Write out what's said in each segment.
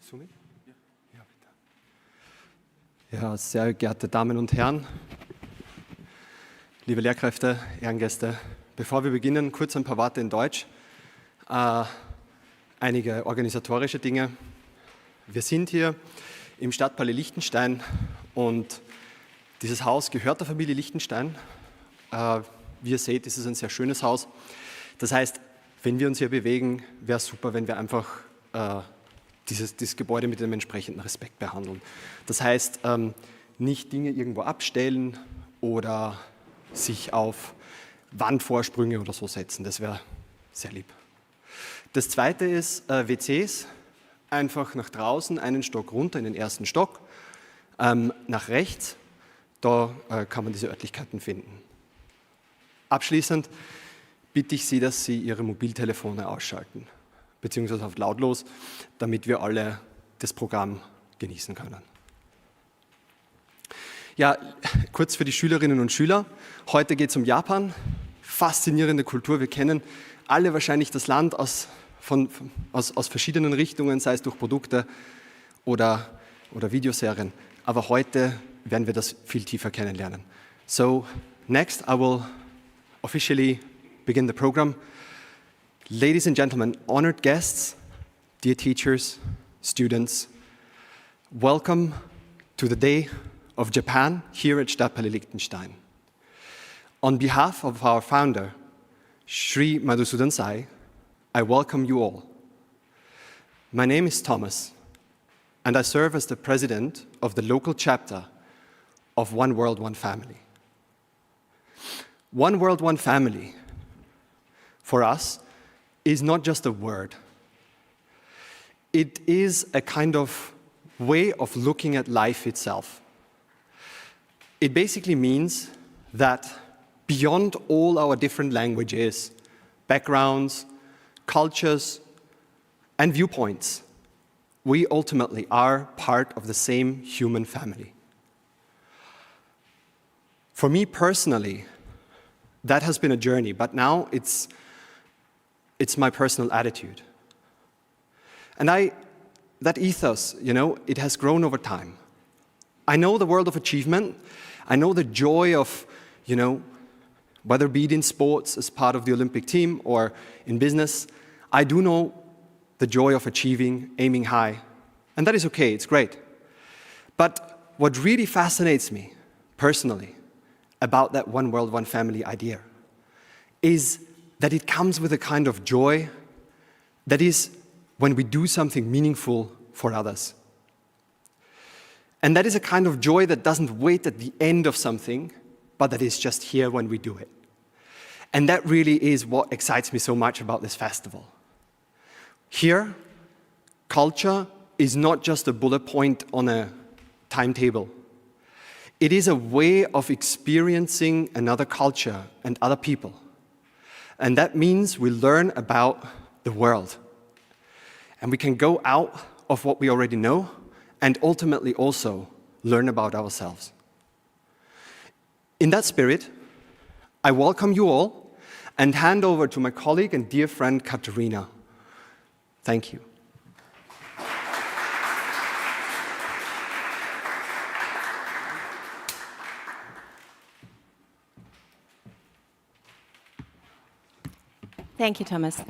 Zoom in? Ja, bitte. Ja, sehr geehrte Damen und Herren, liebe Lehrkräfte, Ehrengäste, bevor wir beginnen, kurz ein paar Worte in Deutsch. Einige organisatorische Dinge. Wir sind hier im Stadtpalais Liechtenstein und dieses Haus gehört der Familie Liechtenstein. Wie ihr seht, ist es ein sehr schönes Haus. Das heißt, wenn wir uns hier bewegen, wäre es super, wenn wir einfach dieses Gebäude mit dem entsprechenden Respekt behandeln. Das heißt, nicht Dinge irgendwo abstellen oder sich auf Wandvorsprünge oder so setzen. Das wäre sehr lieb. Das zweite ist WCs. Einfach nach draußen, einen Stock runter in den ersten Stock, nach rechts, da kann man diese Örtlichkeiten finden. Abschließend bitte ich Sie, dass Sie Ihre Mobiltelefone ausschalten, beziehungsweise auf lautlos, damit wir alle das Programm genießen können. Ja, kurz für die Schülerinnen und Schüler. Heute geht es um Japan. Faszinierende Kultur. Wir kennen alle wahrscheinlich das Land aus verschiedenen Richtungen, sei es durch Produkte oder Videoserien. Aber heute werden wir das viel tiefer kennenlernen. So, next I will officially begin the program. Ladies and gentlemen, honored guests, dear teachers, students, welcome to the Day of Japan here at Stadtpalais Liechtenstein. On behalf of our founder, Sri Madhusudan, I welcome you all. My name is Thomas, and I serve as the president of the local chapter of One World, One Family. One World, One Family, for us, is not just a word. It is a kind of way of looking at life itself. It basically means that beyond all our different languages, backgrounds, cultures, and viewpoints, we ultimately are part of the same human family. For me personally, that has been a journey, but now it's my personal attitude. And that ethos, it has grown over time. I know the world of achievement. I know the joy of, whether it be in sports as part of the Olympic team or in business, I do know the joy of achieving, aiming high, and that is okay, it's great. But what really fascinates me, personally, about that one world, one family idea is that it comes with a kind of joy that is when we do something meaningful for others. And that is a kind of joy that doesn't wait at the end of something, but that is just here when we do it. And that really is what excites me so much about this festival. Here, culture is not just a bullet point on a timetable. It is a way of experiencing another culture and other people. And that means we learn about the world. And we can go out of what we already know and ultimately also learn about ourselves. In that spirit, I welcome you all and hand over to my colleague and dear friend Katerina. Thank you. Thank you, Thomas.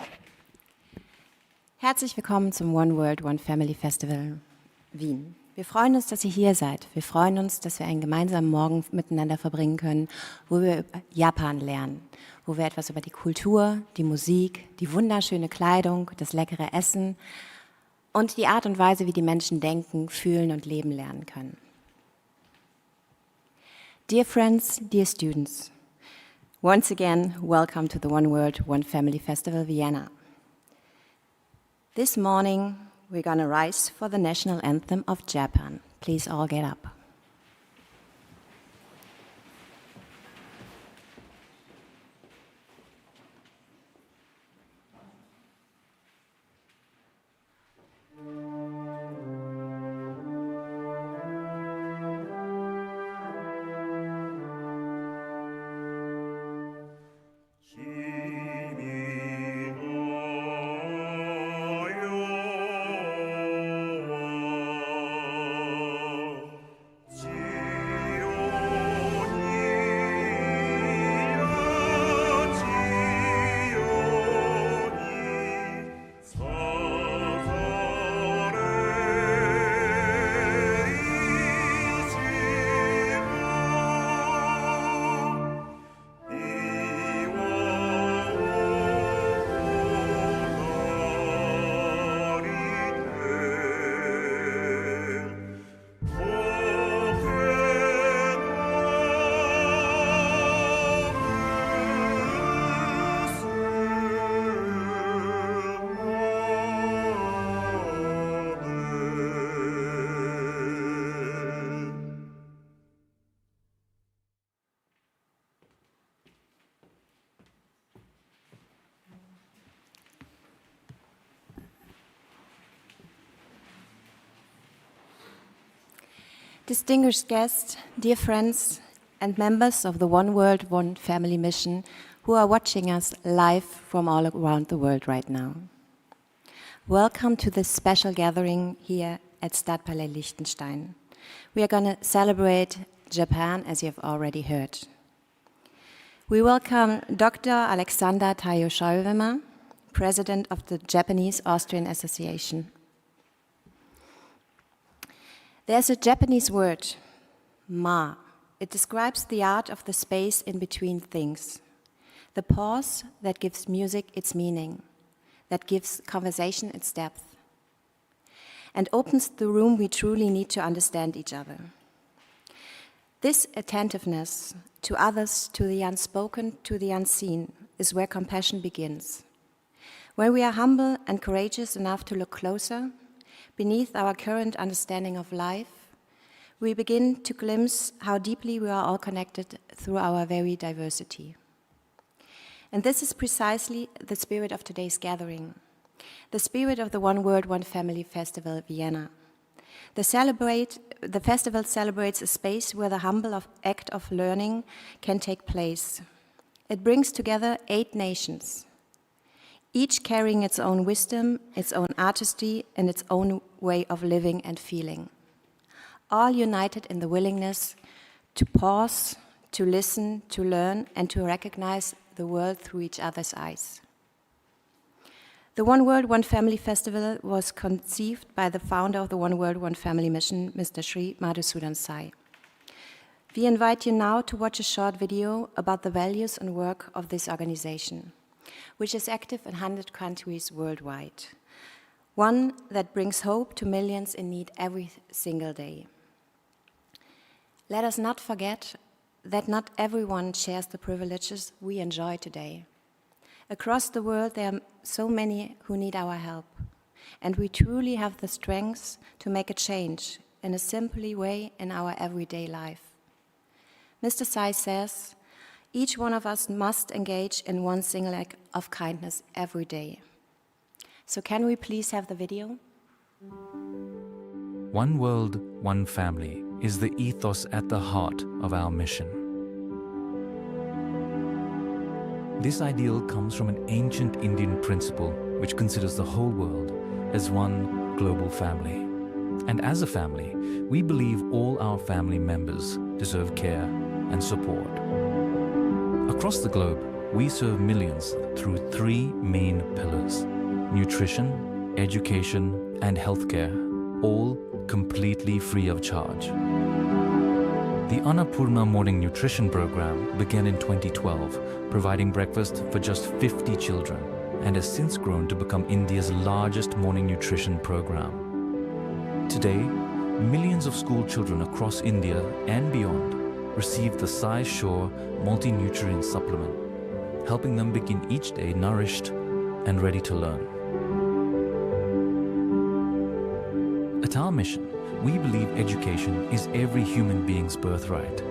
Herzlich willkommen zum One World, One Family Festival Wien. Wir freuen uns, dass ihr hier seid. Wir freuen uns, dass wir einen gemeinsamen Morgen miteinander verbringen können, wo wir über Japan lernen, wo wir etwas über die Kultur, die Musik, die wunderschöne Kleidung, das leckere Essen und die Art und Weise, wie die Menschen denken, fühlen und leben lernen können. Dear friends, dear students, once again, welcome to the One World, One Family Festival Vienna. This morning, we're going to rise for the national anthem of Japan. Please all get up. Distinguished guests, dear friends, and members of the One World, One Family mission who are watching us live from all around the world right now. Welcome to this special gathering here at Stadtpalais Liechtenstein. We are going to celebrate Japan, as you have already heard. We welcome Dr. Alexander Taiyo Shoyama, President of the Japanese-Austrian Association. There's a Japanese word, ma. It describes the art of the space in between things, the pause that gives music its meaning, that gives conversation its depth, and opens the room we truly need to understand each other. This attentiveness to others, to the unspoken, to the unseen, is where compassion begins. When we are humble and courageous enough to look closer, beneath our current understanding of life, we begin to glimpse how deeply we are all connected through our very diversity. And this is precisely the spirit of today's gathering, the spirit of the One World, One Family Festival, Vienna. The festival celebrates a space where the humble act of learning can take place. It brings together 8 nations, each carrying its own wisdom, its own artistry, and its own way of living and feeling, all united in the willingness to pause, to listen, to learn, and to recognize the world through each other's eyes. The One World, One Family Festival was conceived by the founder of the One World, One Family mission, Mr. Sri Madhusudan Sai. We invite you now to watch a short video about the values and work of this organization, which is active in 100 countries worldwide. One that brings hope to millions in need every single day. Let us not forget that not everyone shares the privileges we enjoy today. Across the world, there are so many who need our help, and we truly have the strength to make a change in a simple way in our everyday life. Mr. Sai says, each one of us must engage in one single act of kindness every day. So can we please have the video? One world, one family is the ethos at the heart of our mission. This ideal comes from an ancient Indian principle which considers the whole world as one global family. And as a family, we believe all our family members deserve care and support. Across the globe, we serve millions through 3 main pillars: nutrition, education, and healthcare, all completely free of charge. The Annapurna Morning Nutrition Program began in 2012, providing breakfast for just 50 children, and has since grown to become India's largest morning nutrition program. Today, millions of school children across India and beyond receive the Sai Shore multi-nutrient supplement, helping them begin each day nourished and ready to learn. At our mission, we believe education is every human being's birthright.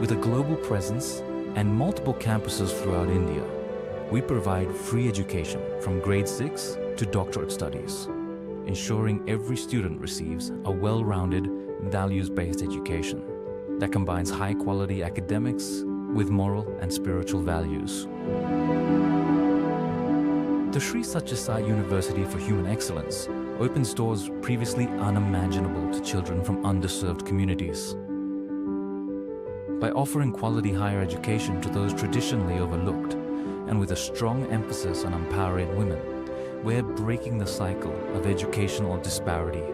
With a global presence and multiple campuses throughout India, we provide free education from grade 6 to doctorate studies, ensuring every student receives a well-rounded, values-based education that combines high-quality academics with moral and spiritual values. The Sri Satya Sai University for Human Excellence opens doors previously unimaginable to children from underserved communities. By offering quality higher education to those traditionally overlooked, and with a strong emphasis on empowering women, we're breaking the cycle of educational disparity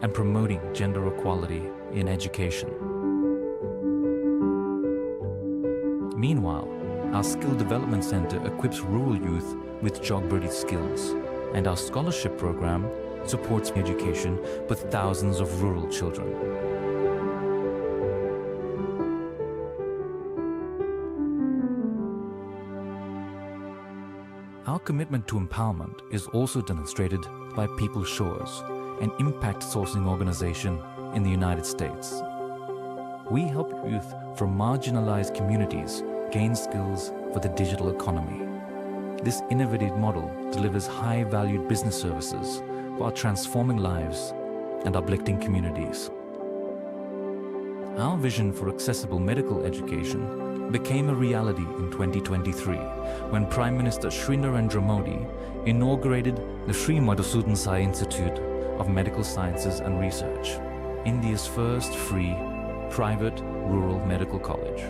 and promoting gender equality in education. Meanwhile, our Skill Development Center equips rural youth with job-ready skills, and our scholarship program supports education for thousands of rural children. Our commitment to empowerment is also demonstrated by People's Shores, an impact sourcing organization in the United States. We help youth from marginalized communities gain skills for the digital economy. This innovative model delivers high-valued business services while transforming lives and uplifting communities. Our vision for accessible medical education became a reality in 2023 when Prime Minister Shri Narendra Modi inaugurated the Shri Madhusudan Sai Institute of Medical Sciences and Research, India's first free, private, rural medical college.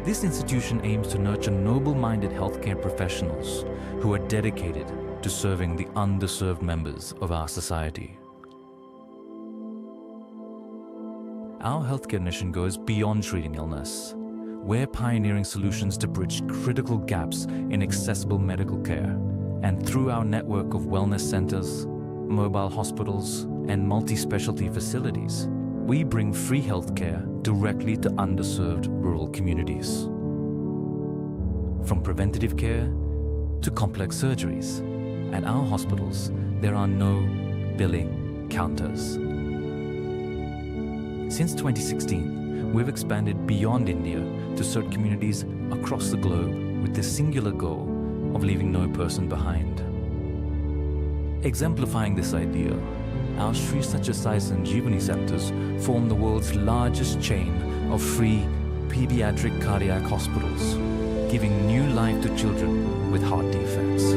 This institution aims to nurture noble-minded healthcare professionals who are dedicated to serving the underserved members of our society. Our healthcare mission goes beyond treating illness. We're pioneering solutions to bridge critical gaps in accessible medical care. And through our network of wellness centers, mobile hospitals, and multi-specialty facilities, we bring free healthcare directly to underserved rural communities. From preventative care to complex surgeries, at our hospitals, there are no billing counters. Since 2016, we've expanded beyond India to serve communities across the globe with the singular goal of leaving no person behind. Exemplifying this idea, our Sri Satya Sai Sanjeevani centers form the world's largest chain of free pediatric cardiac hospitals, giving new life to children with heart defects.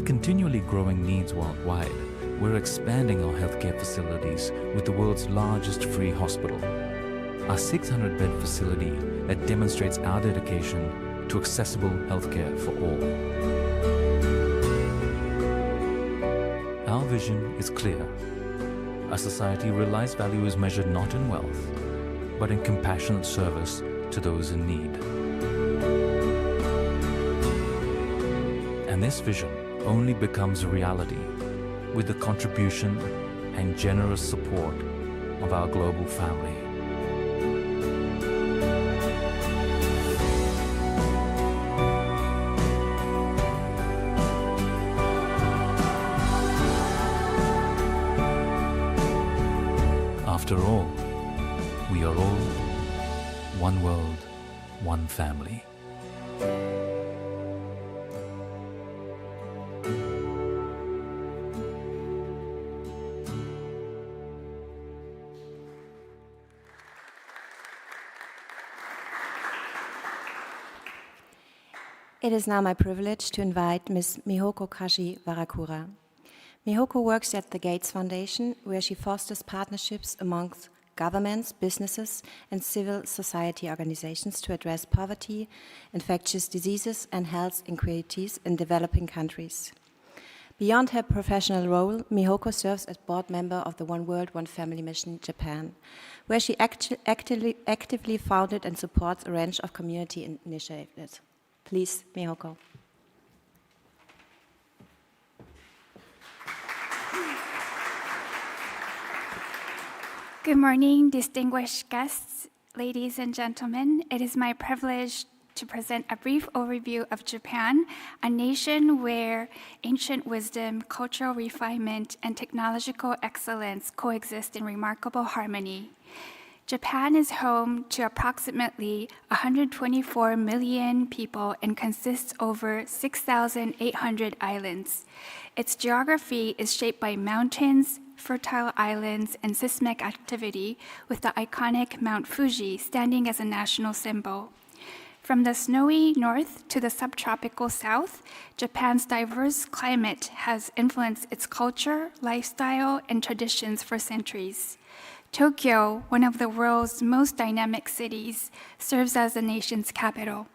Continually growing needs worldwide, we're expanding our healthcare facilities with the world's largest free hospital, a 600-bed facility that demonstrates our dedication to accessible healthcare for all. Our vision is clear. A society where life's value is measured not in wealth, but in compassionate service to those in need. And this vision only becomes a reality with the contribution and generous support of our global family. After all, we are all one world, one family. It is now my privilege to invite Ms. Mihoko Kashi Varakura. Mihoko works at the Gates Foundation, where she fosters partnerships amongst governments, businesses, and civil society organizations to address poverty, infectious diseases, and health inequalities in developing countries. Beyond her professional role, Mihoko serves as board member of the One World, One Family Mission Japan, where she actively founded and supports a range of community initiatives. Please, Mihoko. Good morning, distinguished guests, ladies and gentlemen. It is my privilege to present a brief overview of Japan, a nation where ancient wisdom, cultural refinement, and technological excellence coexist in remarkable harmony. Japan is home to approximately 124 million people and consists over 6,800 islands. Its geography is shaped by mountains, fertile islands, and seismic activity, with the iconic Mount Fuji standing as a national symbol. From the snowy north to the subtropical south, Japan's diverse climate has influenced its culture, lifestyle, and traditions for centuries. Tokyo, one of the world's most dynamic cities, serves as the nation's capital.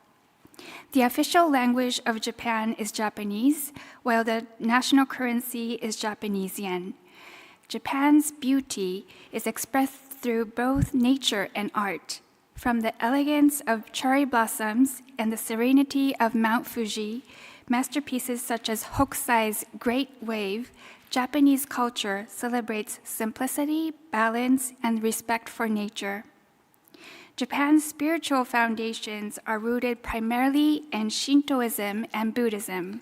The official language of Japan is Japanese, while the national currency is Japanese yen. Japan's beauty is expressed through both nature and art. From the elegance of cherry blossoms and the serenity of Mount Fuji, masterpieces such as Hokusai's Great Wave, Japanese culture celebrates simplicity, balance, and respect for nature. Japan's spiritual foundations are rooted primarily in Shintoism and Buddhism.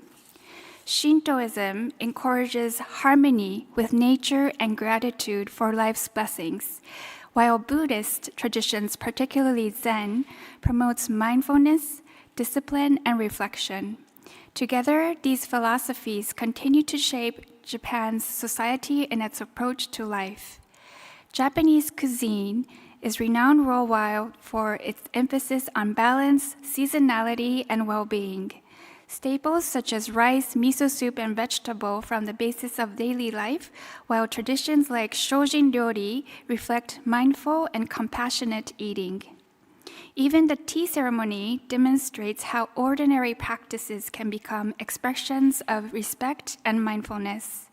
Shintoism encourages harmony with nature and gratitude for life's blessings, while Buddhist traditions, particularly Zen, promotes mindfulness, discipline, and reflection. Together, these philosophies continue to shape Japan's society and its approach to life. Japanese cuisine is renowned worldwide for its emphasis on balance, seasonality, and well-being. Staples such as rice, miso soup, and vegetable form the basis of daily life, while traditions like shojin ryori reflect mindful and compassionate eating. Even the tea ceremony demonstrates how ordinary practices can become expressions of respect and mindfulness.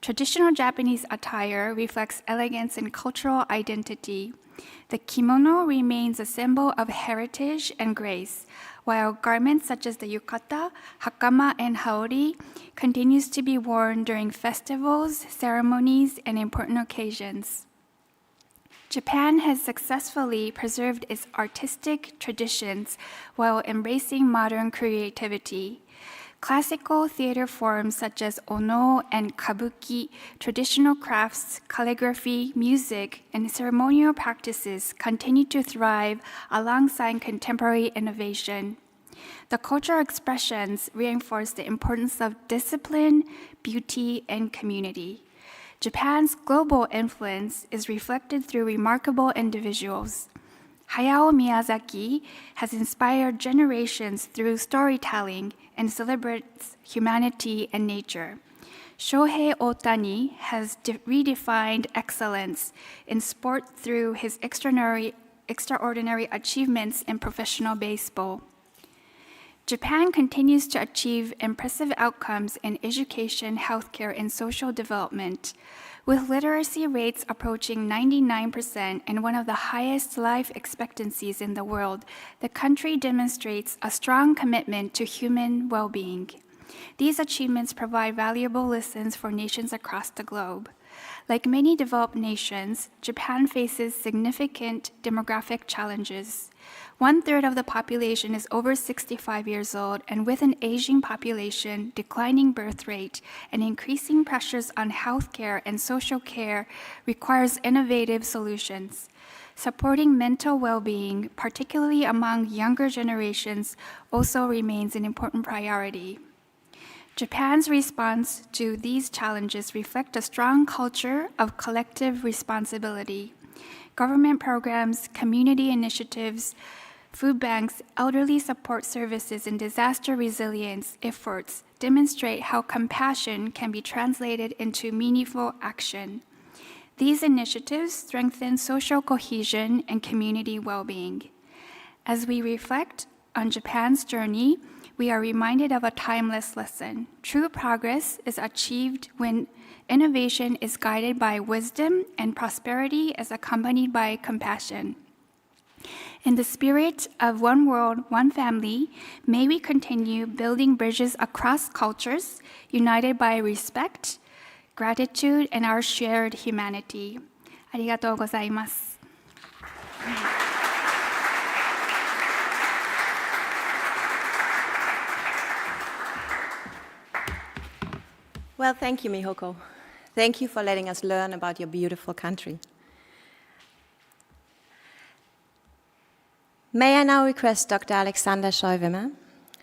Traditional Japanese attire reflects elegance and cultural identity. The kimono remains a symbol of heritage and grace, while garments such as the yukata, hakama, and haori continues to be worn during festivals, ceremonies, and important occasions. Japan has successfully preserved its artistic traditions while embracing modern creativity. Classical theater forms such as ono and kabuki, traditional crafts, calligraphy, music, and ceremonial practices continue to thrive alongside contemporary innovation. The cultural expressions reinforce the importance of discipline, beauty, and community. Japan's global influence is reflected through remarkable individuals. Hayao Miyazaki has inspired generations through storytelling and celebrates humanity and nature. Shohei Ohtani has redefined excellence in sport through his extraordinary achievements in professional baseball. Japan continues to achieve impressive outcomes in education, healthcare, and social development. With literacy rates approaching 99% and one of the highest life expectancies in the world, the country demonstrates a strong commitment to human well-being. These achievements provide valuable lessons for nations across the globe. Like many developed nations, Japan faces significant demographic challenges. 1/3 of the population is over 65 years old, and with an aging population, declining birth rate, and increasing pressures on healthcare and social care requires innovative solutions. Supporting mental well-being, particularly among younger generations, also remains an important priority. Japan's response to these challenges reflect a strong culture of collective responsibility. Government programs, community initiatives, food banks, elderly support services, and disaster resilience efforts demonstrate how compassion can be translated into meaningful action. These initiatives strengthen social cohesion and community well-being. As we reflect on Japan's journey, we are reminded of a timeless lesson. True progress is achieved when innovation is guided by wisdom and prosperity is accompanied by compassion. In the spirit of one world, one family, may we continue building bridges across cultures, united by respect, gratitude, and our shared humanity. ありがとうございます。Well, thank you, Mihoko. Thank you for letting us learn about your beautiful country. May I now request Dr. Alexander Scheuwimmer,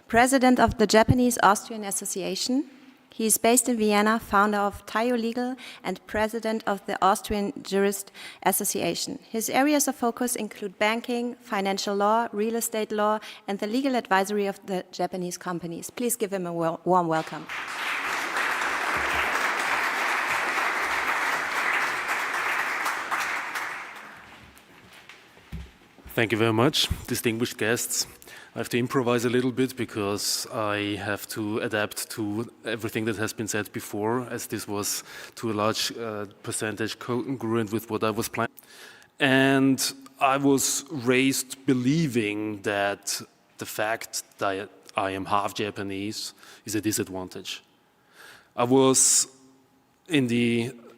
President of the Japanese-Austrian Association. He is based in Vienna, founder of Tayo Legal, and President of the Austrian Jurist Association. His areas of focus include banking, financial law, real estate law, and the legal advisory of the Japanese companies. Please give him a warm welcome. Thank you very much, distinguished guests. I have to improvise a little bit because I have to adapt to everything that has been said before, as this was to a large percentage congruent with what I was planning. And I was raised believing that the fact that I am half Japanese is a disadvantage. I was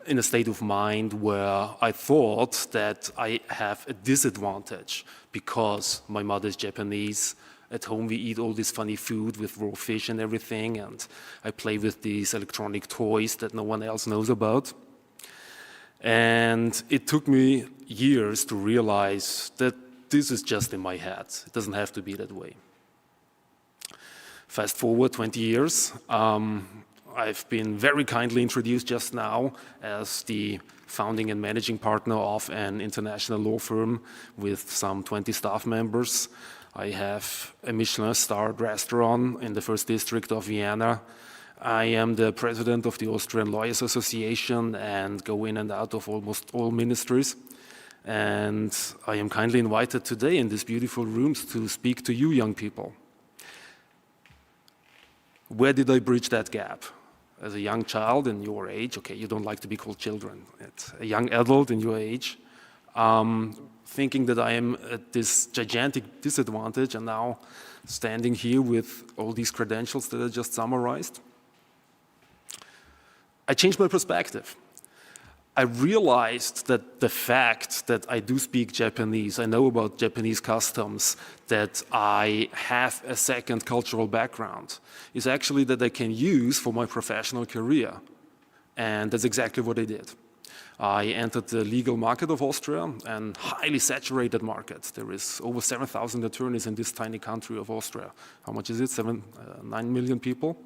in a state of mind where I thought that I have a disadvantage because my mother is Japanese At home we eat all this funny food with raw fish and everything, and I play with these electronic toys that no one else knows about. And it took me years to realize that this is just in my head. It doesn't have to be that way. Fast forward 20 years, I've been very kindly introduced just now as the founding and managing partner of an international law firm with some 20 staff members. I have a Michelin-starred restaurant in the first district of Vienna. I am the president of the Austrian Lawyers Association and go in and out of almost all ministries. And I am kindly invited today in these beautiful rooms to speak to you young people. Where did I bridge that gap? As a young child in your age, okay, you don't like to be called children, it's a young adult in your age, thinking that I am at this gigantic disadvantage and now standing here with all these credentials that I just summarized. I changed my perspective. I realized that the fact that I do speak Japanese, I know about Japanese customs, that I have a second cultural background, is actually that I can use for my professional career. And that's exactly what I did. I entered the legal market of Austria, a highly saturated market. There is over 7,000 attorneys in this tiny country of Austria. How much is it? 9 million people?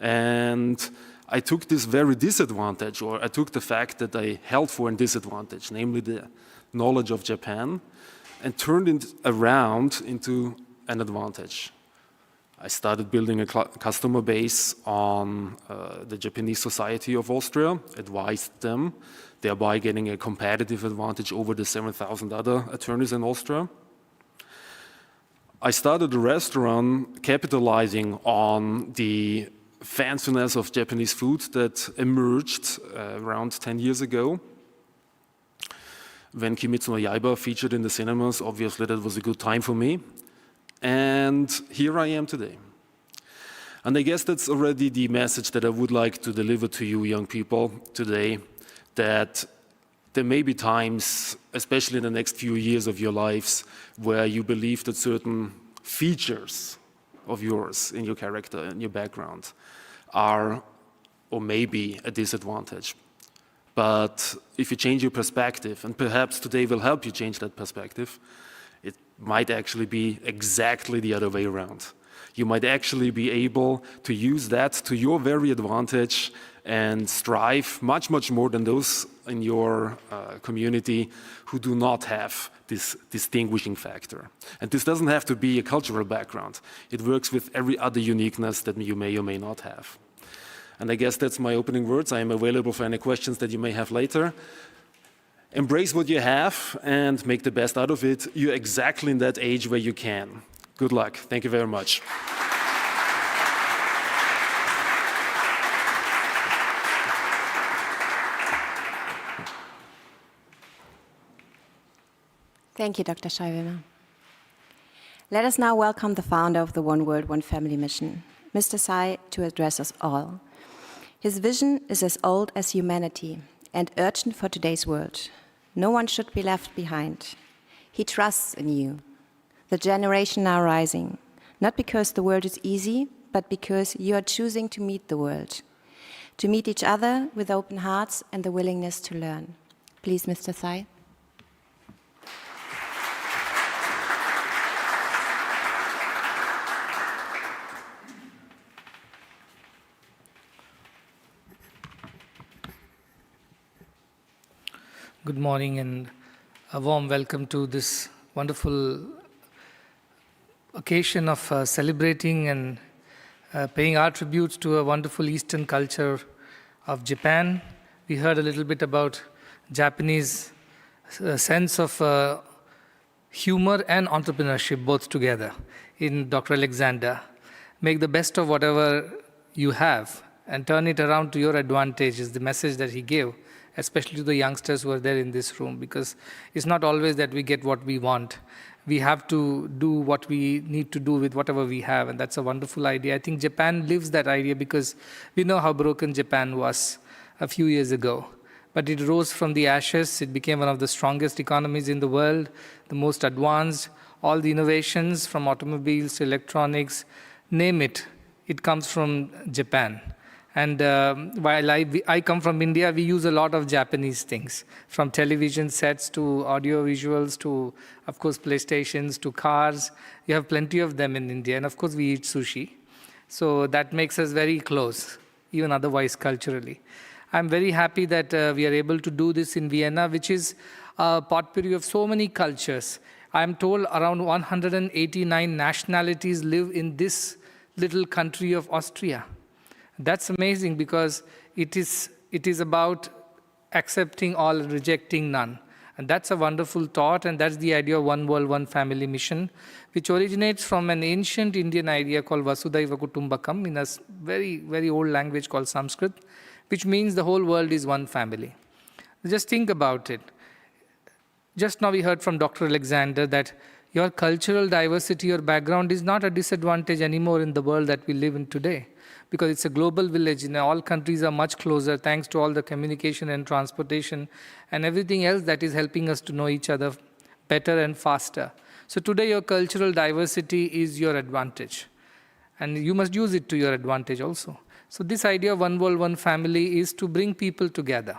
And I took this very disadvantage, or I took the fact that I held for a disadvantage, namely the knowledge of Japan, and turned it around into an advantage. I started building a customer base on the Japanese Society of Austria, advised them, thereby getting a competitive advantage over the 7,000 other attorneys in Austria. I started a restaurant capitalizing on the fanciness of Japanese food that emerged around 10 years ago. When Kimetsu no Yaiba featured in the cinemas, obviously that was a good time for me. And here I am today. And I guess that's already the message that I would like to deliver to you young people today, that there may be times, especially in the next few years of your lives, where you believe that certain features of yours in your character and your background are or maybe a disadvantage. But if you change your perspective, and perhaps today will help you change that perspective, it might actually be exactly the other way around. You might actually be able to use that to your very advantage and strive much, much more than those in your community who do not have this distinguishing factor. And this doesn't have to be a cultural background. It works with every other uniqueness that you may or may not have. And I guess that's my opening words. I am available for any questions that you may have later. Embrace what you have and make the best out of it. You're exactly in that age where you can. Good luck. Thank you very much. Thank you, Dr. Scheiwimmer. Let us now welcome the founder of the One World, One Family mission, Mr. Tsai, to address us all. His vision is as old as humanity and urgent for today's world. No one should be left behind. He trusts in you, the generation now rising, not because the world is easy, but because you are choosing to meet the world, to meet each other with open hearts and the willingness to learn. Please, Mr. Tsai. Good morning and a warm welcome to this wonderful occasion of celebrating and paying our tributes to a wonderful Eastern culture of Japan. We heard a little bit about Japanese sense of humor and entrepreneurship both together in Dr. Alexander. Make the best of whatever you have and turn it around to your advantage is the message that he gave, especially to the youngsters who are there in this room, because it's not always that we get what we want. We have to do what we need to do with whatever we have, and that's a wonderful idea. I think Japan lives that idea because we know how broken Japan was a few years ago. But it rose from the ashes. It became one of the strongest economies in the world, the most advanced, all the innovations from automobiles to electronics, name it, it comes from Japan. And while I come from India, we use a lot of Japanese things, from television sets to audio visuals to, of course, PlayStations to cars. You have plenty of them in India. And of course, we eat sushi. So that makes us very close, even otherwise culturally. I'm very happy that we are able to do this in Vienna, which is a potpourri of so many cultures. I'm told around 189 nationalities live in this little country of Austria. That's amazing, because it is about accepting all and rejecting none. And that's a wonderful thought, and that's the idea of One World, One Family mission, which originates from an ancient Indian idea called Vasudhaiva Kutumbakam in a very, very old language called Sanskrit, which means the whole world is one family. Just think about it. Just now we heard from Dr. Alexander that your cultural diversity, your background is not a disadvantage anymore in the world that we live in today, because it's a global village and all countries are much closer thanks to all the communication and transportation and everything else that is helping us to know each other better and faster. So today your cultural diversity is your advantage, and you must use it to your advantage also. So this idea of One World, One Family is to bring people together.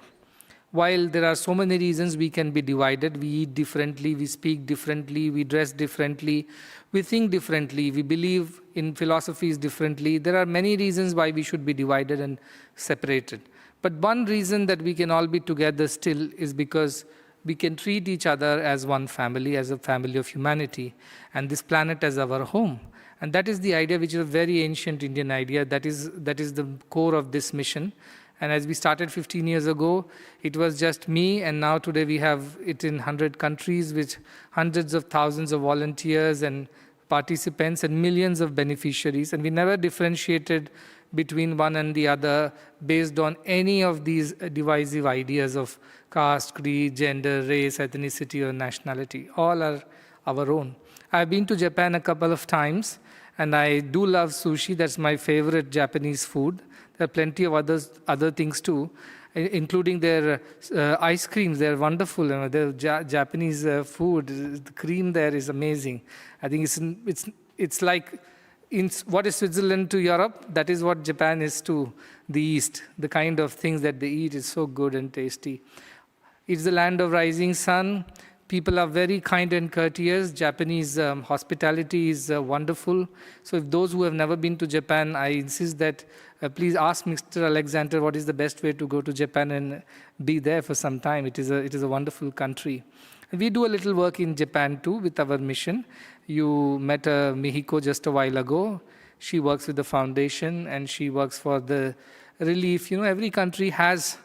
While there are so many reasons we can be divided, we eat differently, we speak differently, we dress differently, we think differently, we believe in philosophies differently. There are many reasons why we should be divided and separated. But one reason that we can all be together still is because we can treat each other as one family, as a family of humanity, and this planet as our home. And that is the idea, which is a very ancient Indian idea. That is the core of this mission. And as we started 15 years ago, it was just me, and now today we have it in 100 countries with hundreds of thousands of volunteers and participants and millions of beneficiaries. And we never differentiated between one and the other based on any of these divisive ideas of caste, creed, gender, race, ethnicity, or nationality. All are our own. I've been to Japan a couple of times, and I do love sushi. That's my favorite Japanese food. There are plenty of other things too, including their ice creams. They're wonderful. Their Japanese food, the cream there is amazing. I think it's like what is Switzerland to Europe, that is what Japan is to the East. The kind of things that they eat is so good and tasty. It's the land of rising sun. People are very kind and courteous. Japanese hospitality is wonderful. So if those who have never been to Japan, I insist that please ask Mr. Alexander what is the best way to go to Japan and be there for some time. It is a wonderful country. And we do a little work in Japan too with our mission. You met Mihiko just a while ago. She works with the foundation and she works for the relief. You know, every country has...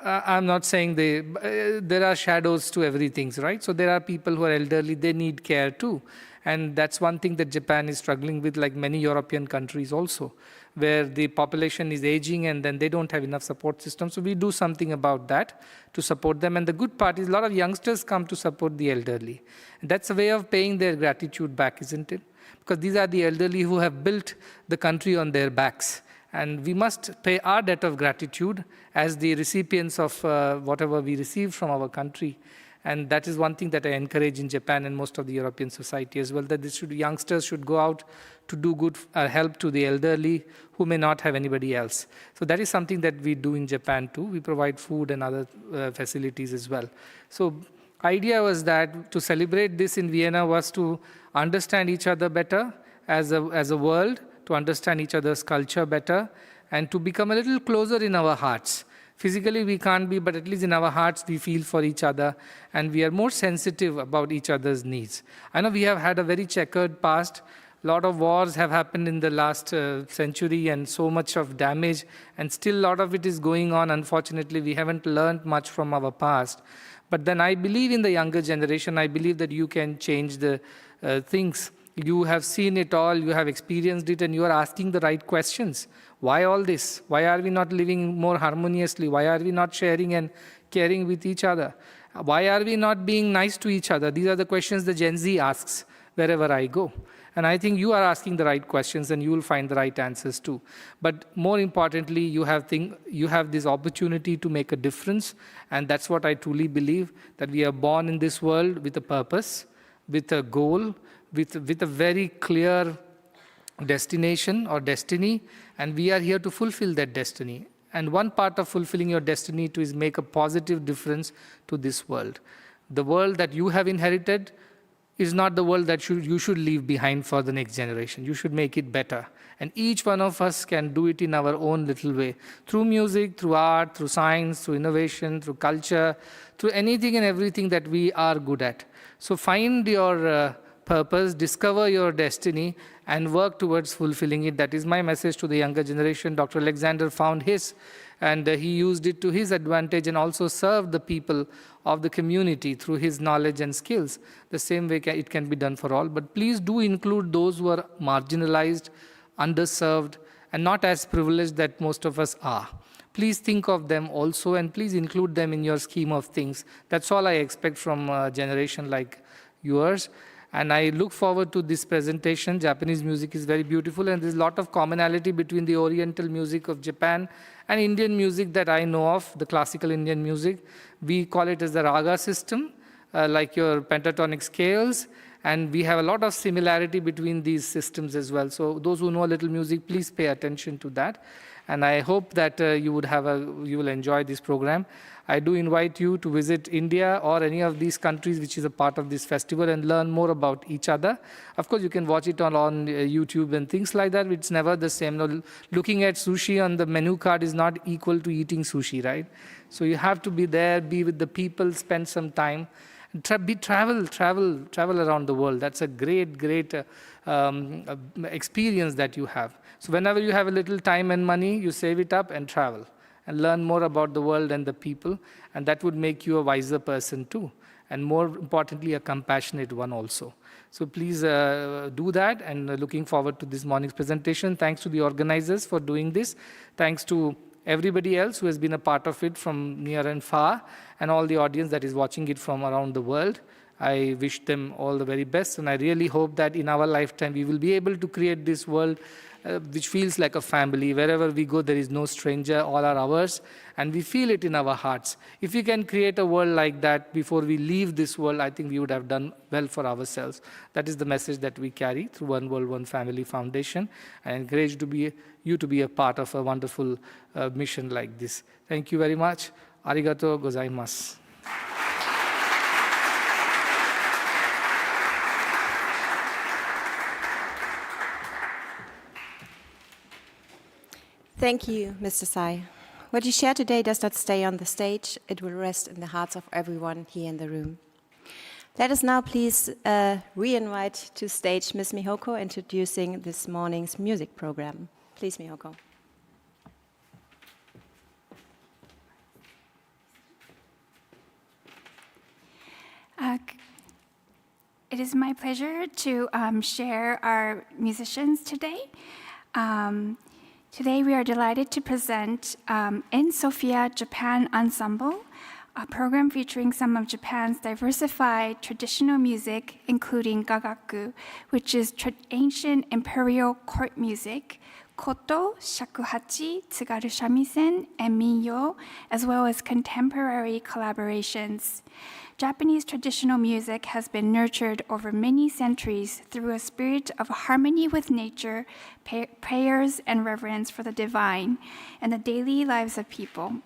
I'm not saying there are shadows to everything, right? So there are people who are elderly, they need care too. And that's one thing that Japan is struggling with, like many European countries also, where the population is aging and then they don't have enough support systems. So we do something about that to support them. And the good part is a lot of youngsters come to support the elderly. And that's a way of paying their gratitude back, isn't it? Because these are the elderly who have built the country on their backs. And we must pay our debt of gratitude as the recipients of whatever we receive from our country. And that is one thing that I encourage in Japan and most of the European society as well, that youngsters should go out to do good help to the elderly who may not have anybody else. So that is something that we do in Japan too. We provide food and other facilities as well. So idea was that to celebrate this in Vienna was to understand each other better as a world, to understand each other's culture better, and to become a little closer in our hearts. Physically we can't be, but at least in our hearts we feel for each other, and we are more sensitive about each other's needs. I know we have had a very checkered past. A lot of wars have happened in the last century and so much of damage, and still a lot of it is going on. Unfortunately, we haven't learned much from our past. But then I believe in the younger generation. I believe that you can change the things. You have seen it all, you have experienced it, and you are asking the right questions. Why all this? Why are we not living more harmoniously? Why are we not sharing and caring with each other? Why are we not being nice to each other? These are the questions the Gen Z asks wherever I go. And I think you are asking the right questions and you will find the right answers too. But more importantly, you have this opportunity to make a difference. And that's what I truly believe, that we are born in this world with a purpose. with a goal, with a very clear destination or destiny, and we are here to fulfill that destiny. And one part of fulfilling your destiny is make a positive difference to this world. The world that you have inherited is not the world that you should leave behind for the next generation. You should make it better. And each one of us can do it in our own little way, through music, through art, through science, through innovation, through culture, through anything and everything that we are good at. So find your purpose, discover your destiny, and work towards fulfilling it. That is my message to the younger generation. Dr. Alexander found his, and he used it to his advantage and also served the people of the community through his knowledge and skills. The same way it can be done for all. But please do include those who are marginalized, underserved, and not as privileged that most of us are. Please think of them also, and please include them in your scheme of things. That's all I expect from a generation like yours. And I look forward to this presentation. Japanese music is very beautiful, and there's a lot of commonality between the Oriental music of Japan and Indian music that I know of, the classical Indian music. We call it as the raga system, like your pentatonic scales, and we have a lot of similarity between these systems as well. So those who know a little music, please pay attention to that. And I hope that you will enjoy this program. I do invite you to visit India or any of these countries which is a part of this festival and learn more about each other. Of course, you can watch it on YouTube and things like that. It's never the same. No, looking at sushi on the menu card is not equal to eating sushi, right? So you have to be there, be with the people, spend some time. Travel around the world. That's a great experience that you have. So whenever you have a little time and money, you save it up and travel and learn more about the world and the people, and that would make you a wiser person too, and more importantly, a compassionate one also. So please do that, and looking forward to this morning's presentation. Thanks to the organizers for doing this. Thanks to everybody else who has been a part of it from near and far, and all the audience that is watching it from around the world. I wish them all the very best, and I really hope that in our lifetime we will be able to create this world which feels like a family. Wherever we go, there is no stranger, all are ours, and we feel it in our hearts. If we can create a world like that before we leave this world, I think we would have done well for ourselves. That is the message that we carry through One World, One Family Foundation. I encourage you to be a part of a wonderful mission like this. Thank you very much. Arigato gozaimasu. Thank you, Mr. Sai. What you share today does not stay on the stage. It will rest in the hearts of everyone here in the room. Let us now please re-invite to stage Ms. Mihoko introducing this morning's music program. Please, Mihoko. It is my pleasure to share our musicians today. Today we are delighted to present In Sofia Japan Ensemble, a program featuring some of Japan's diversified traditional music, including gagaku, which is ancient imperial court music, koto, shakuhachi, tsugaru shamisen, and minyo, as well as contemporary collaborations. Japanese traditional music has been nurtured over many centuries through a spirit of harmony with nature, prayers, and reverence for the divine and the daily lives of people.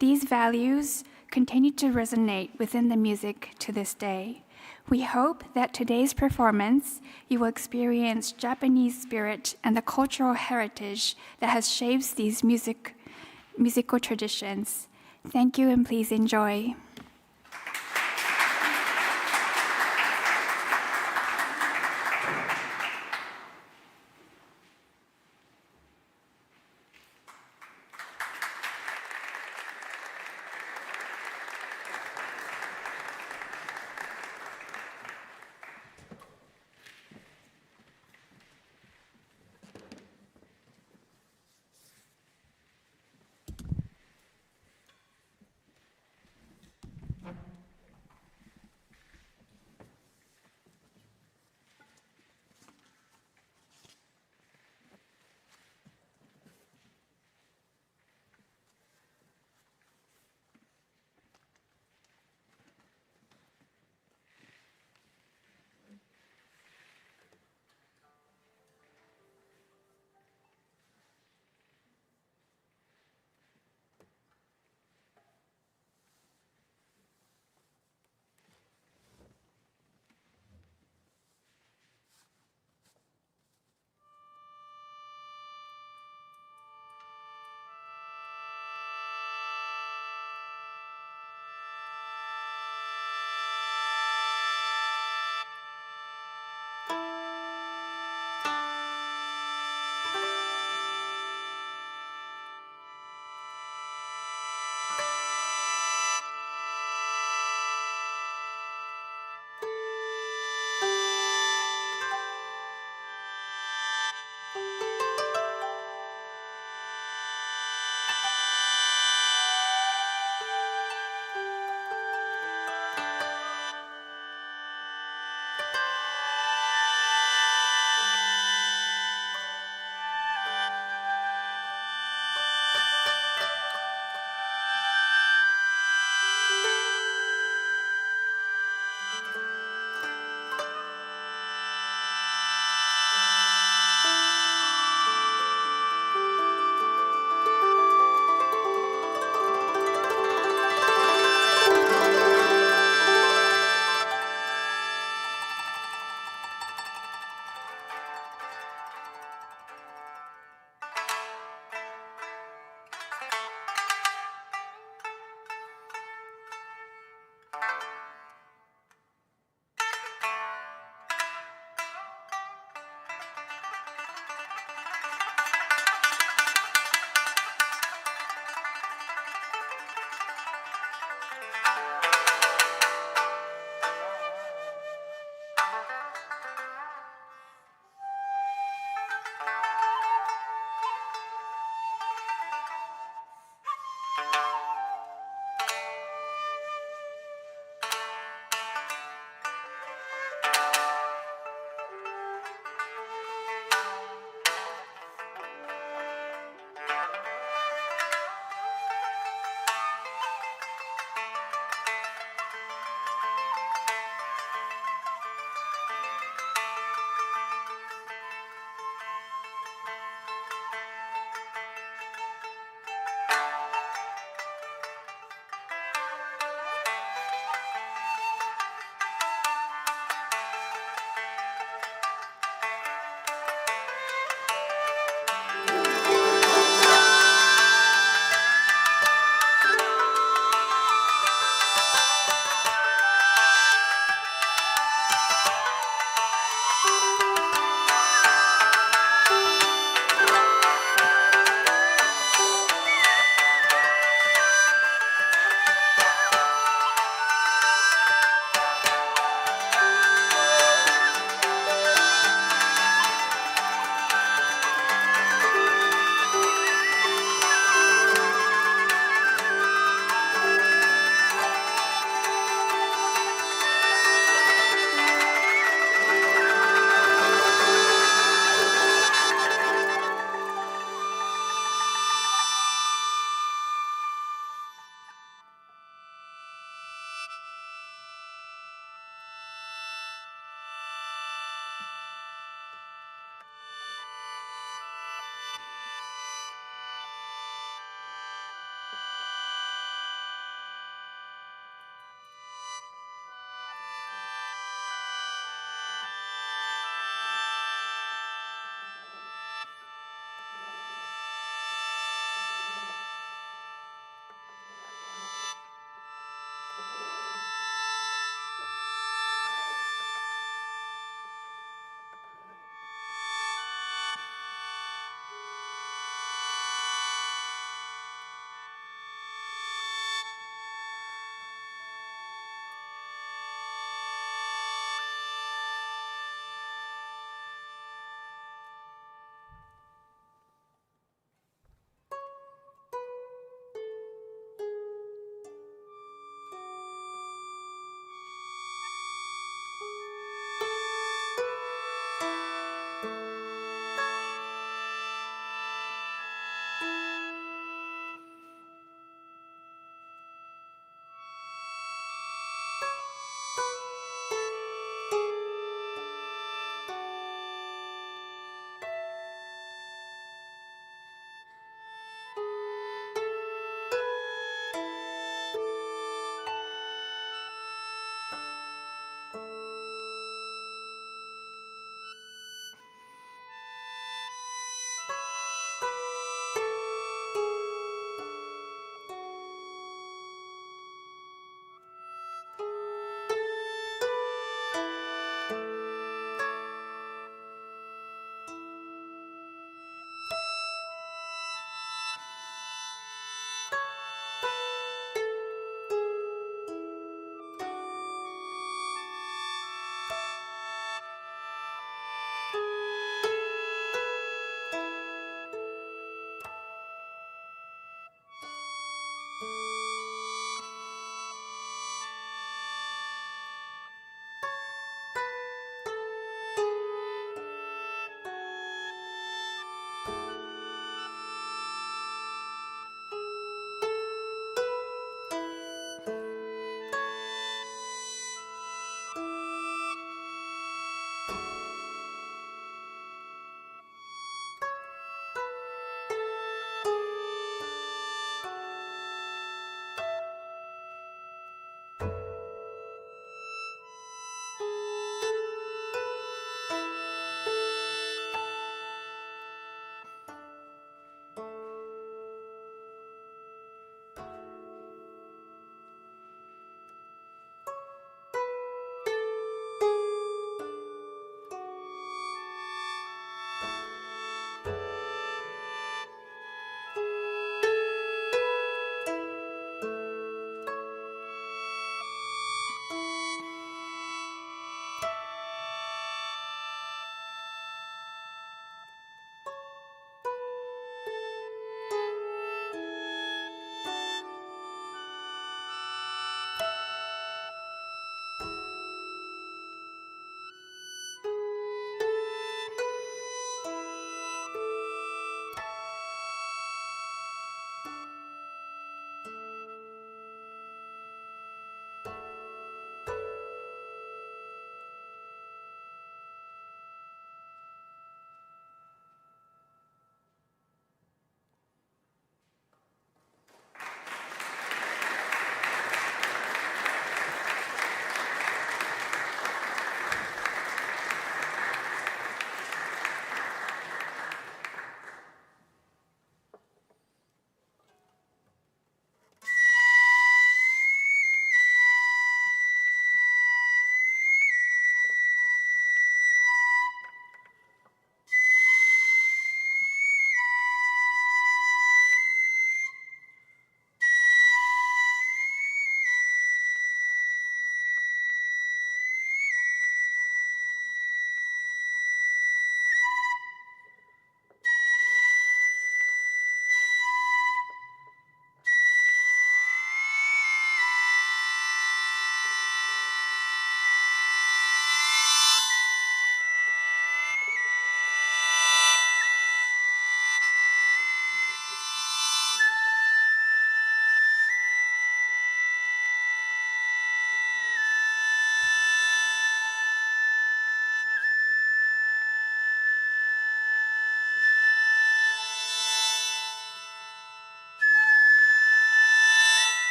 These values continue to resonate within the music to this day. We hope that today's performance, you will experience Japanese spirit and the cultural heritage that has shaped these musical traditions. Thank you, and please enjoy.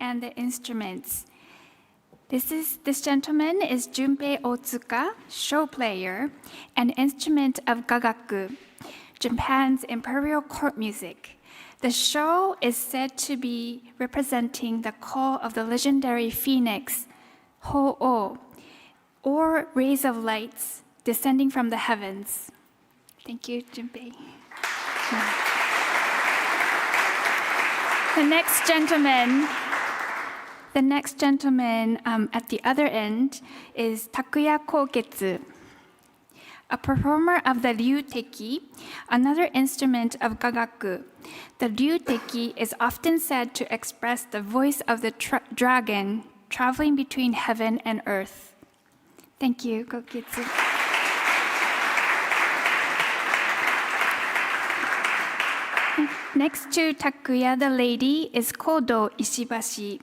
And the instruments. This gentleman is Junpei Otsuka, show player, and instrument of gagaku, Japan's imperial court music. The show is said to be representing the call of the legendary phoenix, Ho-Oh, or rays of lights descending from the heavens. Thank you, Junpei. The next gentleman at the other end is Takuya Koketsu, a performer of the ryuteki, another instrument of gagaku. The ryuteki is often said to express the voice of the dragon traveling between heaven and earth. Thank you, Koketsu. Next to Takuya, the lady, is Kodo Ishibashi.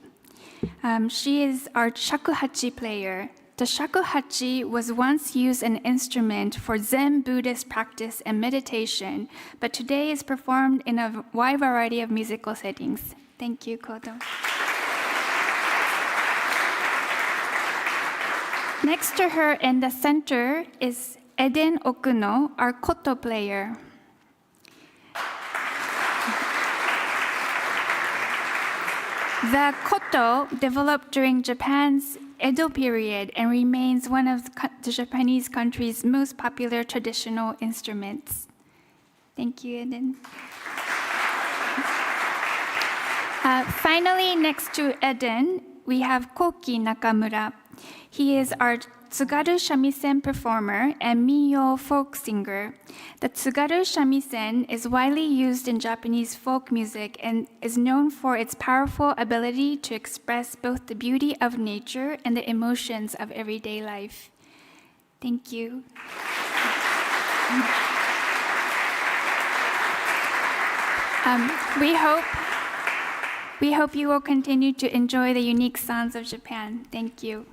She is our shakuhachi player. The shakuhachi was once used an instrument for Zen Buddhist practice and meditation, but today is performed in a wide variety of musical settings. Thank you, Kodo. Next to her in the center is Eden Okuno, our koto player. The koto developed during Japan's Edo period and remains one of the Japanese country's most popular traditional instruments. Thank you, Eden. Finally, next to Eden, we have Koki Nakamura. He is our Tsugaru shamisen performer and minyo folk singer. The Tsugaru shamisen is widely used in Japanese folk music and is known for its powerful ability to express both the beauty of nature and the emotions of everyday life. Thank you. We hope you will continue to enjoy the unique sounds of Japan. Thank you.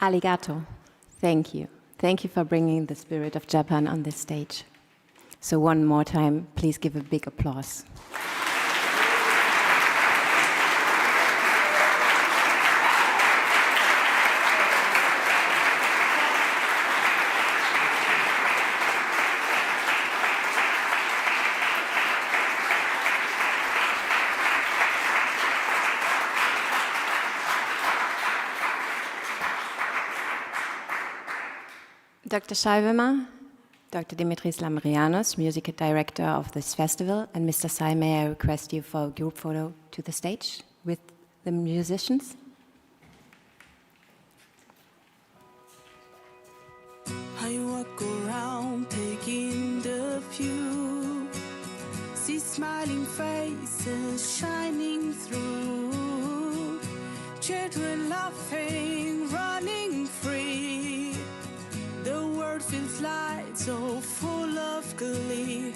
Arigato. Thank you. Thank you for bringing the spirit of Japan on this stage. So one more time, please give a big applause. Dr. Scheibemer, Dr. Dimitris Lambrianos, music director of this festival, and Mr. Sai, may I request you for a group photo to the stage with the musicians? I walk around taking the view, see smiling faces shining through, children laughing, running free. The world feels light, so full of glee.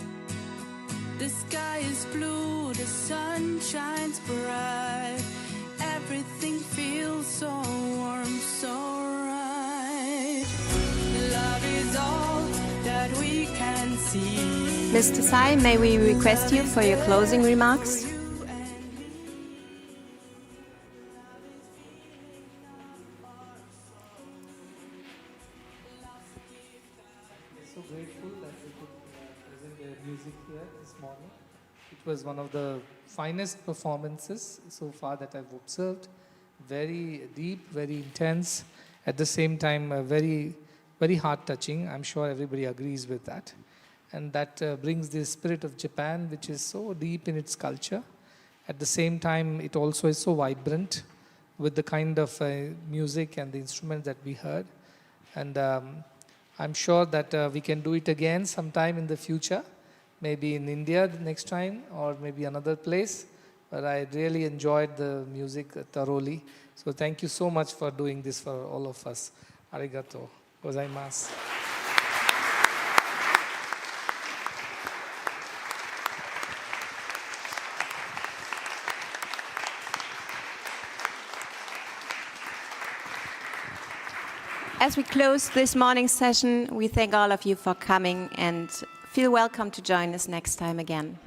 The sky is blue, the sun shines bright. Everything feels so warm, so right. Love is all that we can see. Mr. Sai, may we request you for your closing remarks? So grateful that we could present the music here this morning. It was one of the finest performances so far that I've observed. Very deep, very intense, at the same time very, very heart-touching. I'm sure everybody agrees with that. And that brings the spirit of Japan, which is so deep in its culture. At the same time, it also is so vibrant with the kind of music and the instruments that we heard. And I'm sure that we can do it again sometime in the future, maybe in India the next time, or maybe another place. But I really enjoyed the music thoroughly. So thank you so much for doing this for all of us. Arigato gozaimasu. As we close this morning's session, we thank all of you for coming and feel welcome to join us next time again.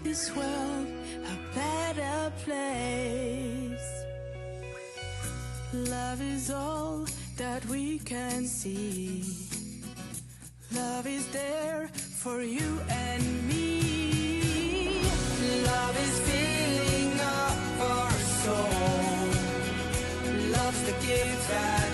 This world a better place. Love is all that we can see. Love is there for you and me. Love is filling up our soul. Love's the gift that